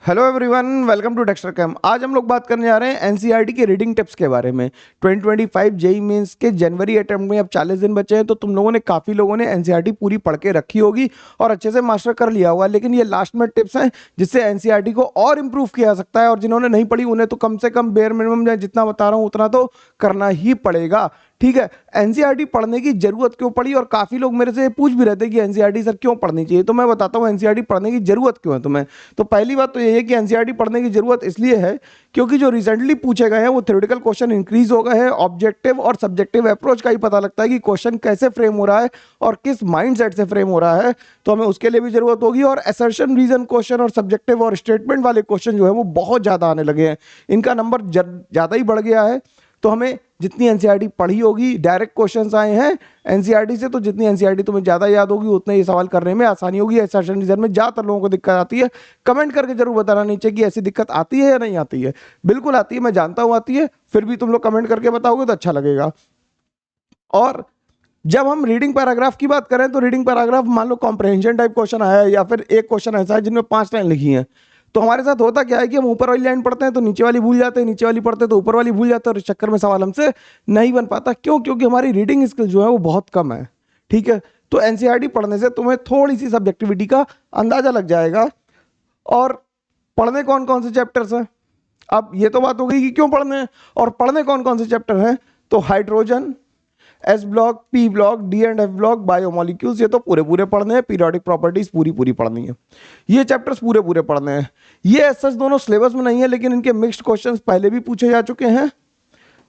Hello everyone, welcome to Dexter cam. आज हम लोग बात करने जा रहे हैं एनसीईआरटी के रीडिंग टिप्स के बारे में। 2025 जेई मेंस के जनवरी अटेम्प्ट में अब 40 दिन बचे हैं, तो तुम लोगों ने काफ़ी लोगों ने एनसीईआरटी पूरी पढ़ के रखी होगी और अच्छे से मास्टर कर लिया होगा। लेकिन ये लास्ट में टिप्स हैं जिससे एनसीईआरटी को और इम्प्रूव किया जा सकता है, और जिन्होंने नहीं पढ़ी उन्हें तो कम से कम बेयर मिनिमम जितना बता रहा हूँ उतना तो करना ही पड़ेगा। ठीक है, एनसीईआरटी पढ़ने की जरूरत क्यों पड़ी, और काफी लोग मेरे से पूछ भी रहते हैं कि एनसीईआरटी सर क्यों पढ़नी चाहिए। तो मैं बताता हूँ एनसीईआरटी पढ़ने की जरूरत क्यों है तुम्हें। तो पहली बात तो ये है कि एनसीईआरटी पढ़ने की जरूरत इसलिए है क्योंकि जो रिसेंटली पूछे गए हैं वो थ्योरेटिकल क्वेश्चन इंक्रीज हो गए हैं। ऑब्जेक्टिव और सब्जेक्टिव अप्रोच का ही पता लगता है कि क्वेश्चन कैसे फ्रेम हो रहा है और किस माइंडसेट से फ्रेम हो रहा है, तो हमें उसके लिए भी जरूरत होगी। और असर्शन रीजन क्वेश्चन और सब्जेक्टिव और स्टेटमेंट वाले क्वेश्चन जो है वो बहुत ज्यादा आने लगे हैं, इनका नंबर ज्यादा ही बढ़ गया है। तो हमें जितनी एनसीईआरटी पढ़ी होगी, डायरेक्ट क्वेश्चंस आए हैं एनसीईआरटी से, तो जितनी एनसीईआरटी तुम्हें ज्यादा याद होगी उतने ये सवाल करने में आसानी होगी। असर्शन रीजन में ज्यादातर लोगों को दिक्कत आती है। कमेंट करके जरूर बताना नीचे कि ऐसी दिक्कत आती है या नहीं आती है। बिल्कुल आती है, मैं जानता हूं आती है, फिर भी तुम लोग कमेंट करके बताओगे तो अच्छा लगेगा। और जब हम रीडिंग पैराग्राफ की बात करें तो रीडिंग पैराग्राफ मान लो कॉम्प्रहेंशन टाइप क्वेश्चन आया है, या फिर एक क्वेश्चन ऐसा है जिनमें 5 लाइन लिखी है, तो हमारे साथ होता क्या है कि हम ऊपर वाली लाइन पढ़ते हैं तो नीचे वाली भूल जाते हैं, नीचे वाली पढ़ते हैं तो ऊपर वाली भूल जाते हैं, और इस चक्कर में सवाल हमसे नहीं बन पाता। क्यों? क्योंकि हमारी रीडिंग स्किल जो है वो बहुत कम है। ठीक है, तो एनसीईआरटी पढ़ने से तुम्हें थोड़ी सी सब्जेक्टिविटी का अंदाजा लग जाएगा। और पढ़ने कौन कौन से चैप्टर्स हैं, अब ये तो बात हो गई कि क्यों पढ़ने हैं और पढ़ने कौन कौन से चैप्टर हैं। तो hydrogen, S block, P block, D and F block, biomolecules, ये तो पूरे पूरे पढ़ने हैं। पीरियोडिक प्रॉपर्टीज पूरी पूरी पढ़नी है। ये चैप्टर्स पूरे पूरे पढ़ने हैं। ये सच दोनों सिलेबस में नहीं है, लेकिन इनके मिक्स्ड क्वेश्चंस पहले भी पूछे जा चुके हैं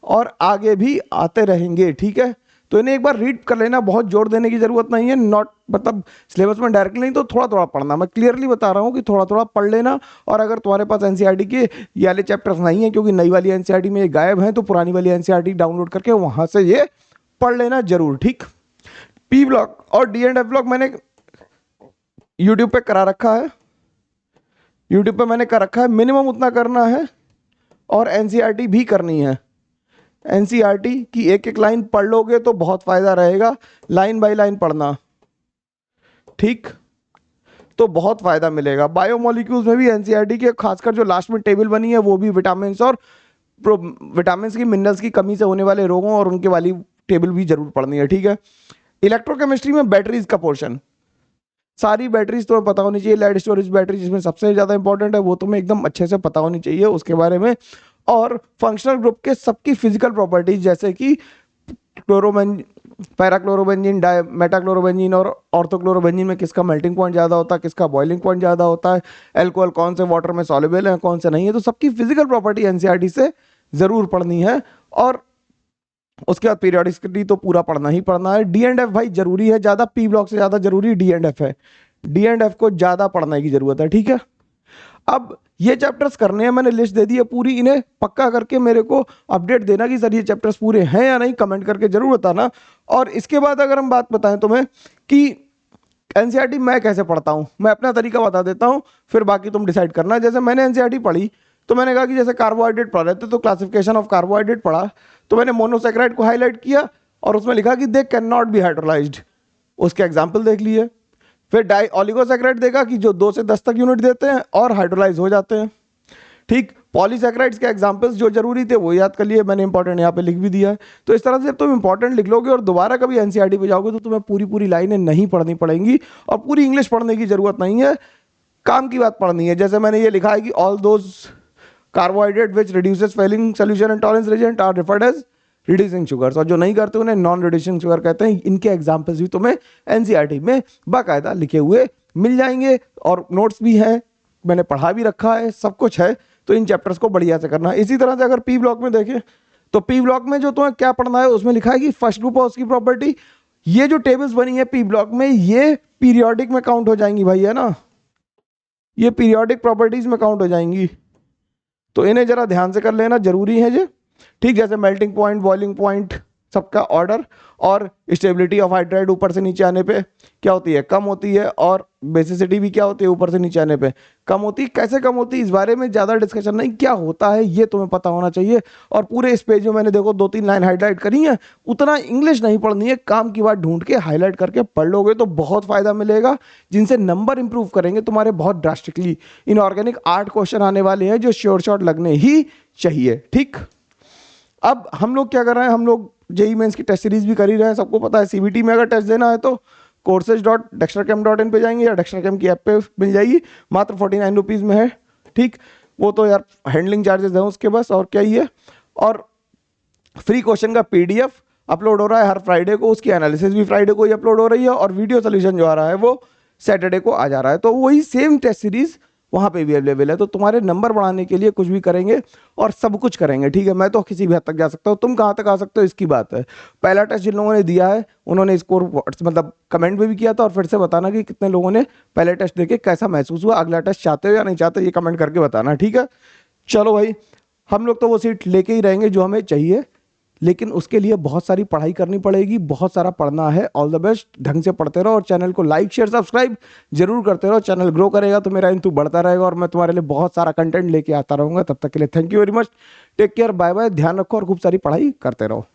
और आगे भी आते रहेंगे। ठीक है, तो इन्हें एक बार रीड कर लेना, बहुत जोर देने की जरूरत नहीं है। नॉट मतलब सिलेबस में डायरेक्टली नहीं, तो थोड़ा थोड़ा पढ़ना। मैं क्लियरली बता रहा हूँ कि थोड़ा थोड़ा पढ़ लेना। और अगर तुम्हारे पास एनसीईआरटी के ये वाले चैप्टर्स नहीं है, क्योंकि नई वाली एनसीईआरटी में ये गायब है, तो पुरानी वाली एनसीईआरटी डाउनलोड करके वहां से ये पढ़ लेना जरूर। ठीक, पी ब्लॉक और डी एंड एफ ब्लॉक मैंने यूट्यूब पे करा रखा है, यूट्यूब पे मैंने कर रखा है। मिनिमम उतना करना है और एनसीईआरटी भी करनी है। एनसीईआरटी की एक एक लाइन पढ़ लोगे तो बहुत फायदा रहेगा, लाइन बाय लाइन पढ़ना। ठीक, तो बहुत फायदा मिलेगा। बायोमोलिक्यूल्स में भी एनसीईआरटी के खासकर जो लास्ट में टेबल बनी है वो भी विटामिन और विटामिन की, मिनरल्स की कमी से होने वाले रोगों और उनके वाली टेबल भी जरूर पढ़नी है। ठीक है, इलेक्ट्रोकेमिस्ट्री में बैटरीज का पोर्शन, सारी बैटरीज तुम्हें पता होनी चाहिए। लेड स्टोरेज बैटरी जिसमें सबसे ज्यादा इंपॉर्टेंट है वो तुम्हें एकदम अच्छे से पता होनी चाहिए उसके बारे में। और फंक्शनल ग्रुप के सबकी फिजिकल प्रॉपर्टीज, जैसे कि क्लोरोबेंजीन, पैराक्लोरोबेंजीन, मेटाक्लोरोबेंजीन और ऑर्थोक्लोरोबेंजीन में किसका मेल्टिंग पॉइंट ज़्यादा होता है, किसका बॉइलिंग पॉइंट ज़्यादा होता है, एल्कोहल कौन से वाटर में सॉल्युबल है कौन से नहीं है, तो सबकी फिजिकल प्रॉपर्टी एनसीईआरटी से ज़रूर पढ़नी है। और उसके बाद पीरियोडिसिटी तो पूरा पढ़ना ही पढ़ना है। डी एंड एफ भाई जरूरी है ज़्यादा, पी ब्लॉक से ज़्यादा जरूरी डी एंड एफ है। डी एंड एफ को ज़्यादा पढ़ने की जरूरत है। ठीक है, अब ये चैप्टर्स करने हैं, मैंने लिस्ट दे दी है पूरी। इन्हें पक्का करके मेरे को अपडेट देना कि सर ये चैप्टर्स पूरे हैं या नहीं, कमेंट करके जरूर बताना। और इसके बाद अगर हम बात बताएं तुम्हें कि एनसीईआरटी मैं कैसे पढ़ता हूं, मैं अपना तरीका बता देता हूं, फिर बाकी तुम डिसाइड करना। जैसे मैंने एनसीईआरटी पढ़ी तो मैंने कहा कि जैसे कार्बोहाइड्रेट पढ़ रहे थे तो क्लासिफिकेशन ऑफ कार्बोहाइड्रेट पढ़ा, तो मैंने मोनोसेक्राइड को हाईलाइट किया और उसमें लिखा कि they can not be hydrolysed, उसके एग्जाम्पल देख लिए। फिर डाई ऑलिगोसैकेराइड देखा कि जो 2 से 10 तक यूनिट देते हैं और हाइड्रोलाइज हो जाते हैं। ठीक, पॉलीसैकेराइड्स के एग्जांपल्स जो जरूरी थे वो याद कर लिए, मैंने इंपॉर्टेंट यहाँ पे लिख भी दिया है। तो इस तरह से जब तुम इंपॉर्टेंट लिख लोगे और दोबारा कभी एनसीईआरटी पे जाओगे तो तुम्हें पूरी पूरी लाइनें नहीं पढ़नी पड़ेंगी और पूरी इंग्लिश पढ़ने की जरूरत नहीं है, काम की बात पढ़नी है। जैसे मैंने ये लिखा है कि all those carbohydrate which reduces Fehling solution and Tollens reagent are referred as reducing sugars, और जो नहीं करते उन्हें नॉन रिड्यूसिंग शुगर कहते हैं। इनके एग्जाम्पल्स भी तुम्हें एनसीईआरटी में बाकायदा लिखे हुए मिल जाएंगे और नोट्स भी हैं, मैंने पढ़ा भी रखा है, सब कुछ है। तो इन चैप्टर्स को बढ़िया से करना है। इसी तरह से अगर पी ब्लॉक में देखें तो पी ब्लॉक में जो तुम्हें क्या पढ़ना है उसमें लिखा है कि फर्स्ट ग्रुप और उसकी प्रॉपर्टी, ये जो टेबल्स बनी है पी ब्लॉक में ये पीरियोडिक में काउंट हो जाएंगी भाई, है ना, ये पीरियोडिक प्रॉपर्टीज में काउंट हो जाएंगी, तो इन्हें जरा ध्यान से कर लेना, जरूरी है ये। ठीक, जैसे मेल्टिंग पॉइंट, बॉइलिंग पॉइंट, सबका ऑर्डर, और स्टेबिलिटी ऑफ हाइड्राइड ऊपर से नीचे आने पे क्या होती है, कम होती है, और बेसिसिटी भी क्या होती है, ऊपर से नीचे आने पे कम होती है। कैसे कम होती है इस बारे में ज़्यादा डिस्कशन नहीं, क्या होता है ये तुम्हें पता होना चाहिए। और पूरे इस पेज में मैंने देखो 2-3 लाइन हाईलाइट करी है, उतना इंग्लिश नहीं पढ़नी है, काम की बात ढूंढ के हाईलाइट करके पढ़ लोगे तो बहुत फायदा मिलेगा, जिनसे नंबर इंप्रूव करेंगे तुम्हारे बहुत ड्रास्टिकली। इनऑर्गेनिक 8 क्वेश्चन आने वाले हैं जो श्योर शॉट लगने ही चाहिए। ठीक, अब हम लोग क्या कर रहे हैं, हम लोग जेई मेंस की टेस्ट सीरीज भी कर ही रहे हैं, सबको पता है। सीबीटी में अगर टेस्ट देना है तो courses.dextercam.in पे जाएंगे या डेक्स्टरकैम की ऐप पे मिल जाएगी, मात्र 49 रुपीज़ में है। ठीक, वो तो यार हैंडलिंग चार्जेस हैं उसके, बस और क्या ही है। और फ्री क्वेश्चन का पीडीएफ अपलोड हो रहा है हर फ्राइडे को, उसकी एनालिसिस भी फ्राइडे को ही अपलोड हो रही है, और वीडियो सोल्यूशन जो आ रहा है वो सैटरडे को आ जा रहा है। तो वही सेम टेस्ट सीरीज वहाँ पे भी अवेलेबल है। तो तुम्हारे नंबर बढ़ाने के लिए कुछ भी करेंगे और सब कुछ करेंगे। ठीक है, मैं तो किसी भी हद तक जा सकता हूँ, तुम कहाँ तक आ सकते हो इसकी बात है। पहला टेस्ट जिन लोगों ने दिया है उन्होंने स्कोर मतलब कमेंट में भी किया था, और फिर से बताना कि कितने लोगों ने पहले टेस्ट देके कैसा महसूस हुआ। अगला टेस्ट चाहते हो या नहीं चाहते ये कमेंट करके बताना। ठीक है, चलो भाई, हम लोग तो वो सीट लेके ही रहेंगे जो हमें चाहिए, लेकिन उसके लिए बहुत सारी पढ़ाई करनी पड़ेगी, बहुत सारा पढ़ना है। ऑल द बेस्ट, ढंग से पढ़ते रहो और चैनल को लाइक शेयर सब्सक्राइब जरूर करते रहो। चैनल ग्रो करेगा तो मेरा इंतू बढ़ता रहेगा और मैं तुम्हारे लिए बहुत सारा कंटेंट लेके आता रहूंगा। तब तक के लिए thank you very much, take care, bye bye, ध्यान रखो और खूब सारी पढ़ाई करते रहो।